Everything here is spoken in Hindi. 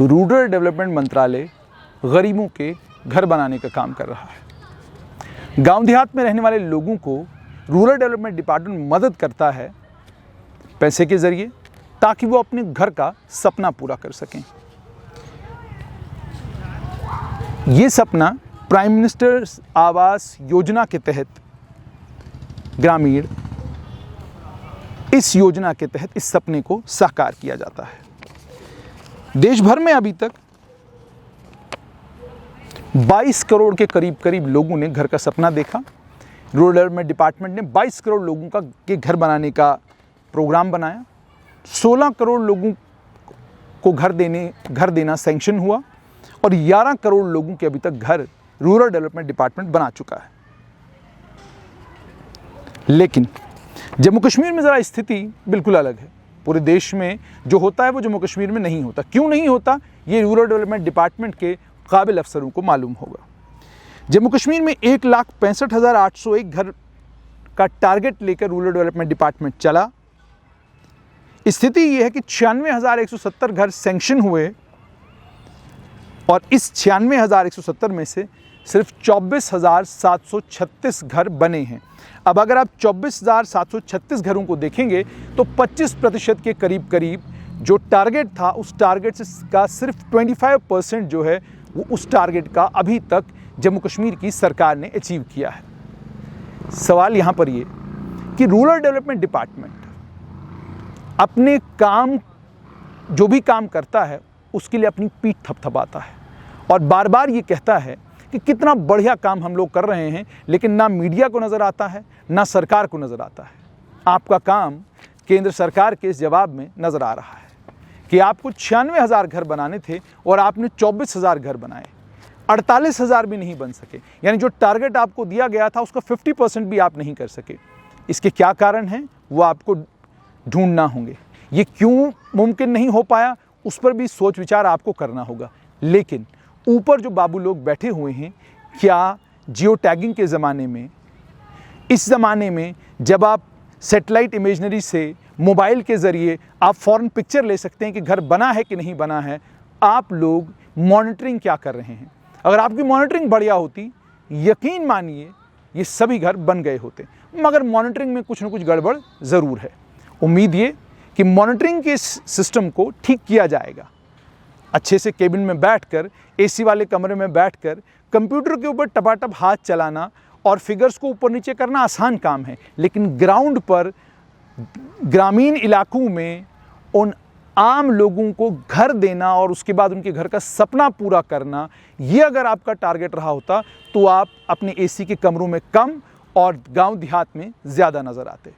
रूरल डेवलपमेंट मंत्रालय गरीबों के घर बनाने का काम कर रहा है। गांव देहात में रहने वाले लोगों को रूरल डेवलपमेंट डिपार्टमेंट मदद करता है पैसे के ज़रिए, ताकि वो अपने घर का सपना पूरा कर सकें। ये सपना प्राइम मिनिस्टर आवास योजना के तहत ग्रामीण, इस योजना के तहत इस सपने को साकार किया जाता है। देश भर में अभी तक 22 करोड़ के करीब लोगों ने घर का सपना देखा। रूरल डेवलपमेंट डिपार्टमेंट ने 22 करोड़ लोगों के घर बनाने का प्रोग्राम बनाया। 16 करोड़ लोगों को घर देना सैंक्शन हुआ और 11 करोड़ लोगों के अभी तक घर रूरल डेवलपमेंट डिपार्टमेंट बना चुका है। लेकिन जम्मू कश्मीर में ज़रा स्थिति बिल्कुल अलग है। पूरे देश में जो होता है वो जम्मू कश्मीर में नहीं होता। क्यों नहीं होता, ये रूरल डेवलपमेंट डिपार्टमेंट के काबिल अफसरों को मालूम होगा। जम्मू कश्मीर में 1,65,801 घर का टारगेट लेकर रूरल डेवलपमेंट डिपार्टमेंट चला। स्थिति ये है कि 96,170 घर सैंक्शन हुए और इस 96,170 में से सिर्फ 24,736 घर बने हैं। अब अगर आप 24,736 घरों को देखेंगे तो 25% के करीब जो टारगेट था, उस टारगेट का सिर्फ 25% जो है वो उस टारगेट का अभी तक जम्मू कश्मीर की सरकार ने अचीव किया है। सवाल यहाँ पर ये कि रूरल डेवलपमेंट डिपार्टमेंट अपने काम, जो भी काम करता है उसके लिए अपनी पीठ थपथपाता है और बार बार ये कहता है कि कितना बढ़िया काम हम लोग कर रहे हैं, लेकिन ना मीडिया को नज़र आता है, ना सरकार को नज़र आता है। आपका काम केंद्र सरकार के इस जवाब में नज़र आ रहा है कि आपको 96,000 घर बनाने थे और आपने 24,000 घर बनाए, 48,000 भी नहीं बन सके। यानी जो टारगेट आपको दिया गया था उसका 50% भी आप नहीं कर सके। इसके क्या कारण हैं वो आपको ढूंढना होंगे। ये क्यों मुमकिन नहीं हो पाया, उस पर भी सोच विचार आपको करना होगा। लेकिन ऊपर जो बाबू लोग बैठे हुए हैं, क्या जियो टैगिंग के ज़माने में, इस ज़माने में जब आप सैटेलाइट इमेजनरी से मोबाइल के ज़रिए आप फ़ौरन पिक्चर ले सकते हैं कि घर बना है कि नहीं बना है, आप लोग मॉनिटरिंग क्या कर रहे हैं? अगर आपकी मॉनिटरिंग बढ़िया होती, यकीन मानिए ये सभी घर बन गए होते। मगर मॉनिटरिंग में कुछ न कुछ गड़बड़ ज़रूर है। उम्मीद ये कि मॉनिटरिंग के सिस्टम को ठीक किया जाएगा। अच्छे से केबिन में बैठकर, एसी वाले कमरे में बैठकर कंप्यूटर के ऊपर टपाटप हाथ चलाना और फिगर्स को ऊपर नीचे करना आसान काम है, लेकिन ग्राउंड पर ग्रामीण इलाकों में उन आम लोगों को घर देना और उसके बाद उनके घर का सपना पूरा करना, ये अगर आपका टारगेट रहा होता तो आप अपने एसी के कमरों में कम और गांव देहात में ज़्यादा नज़र आते।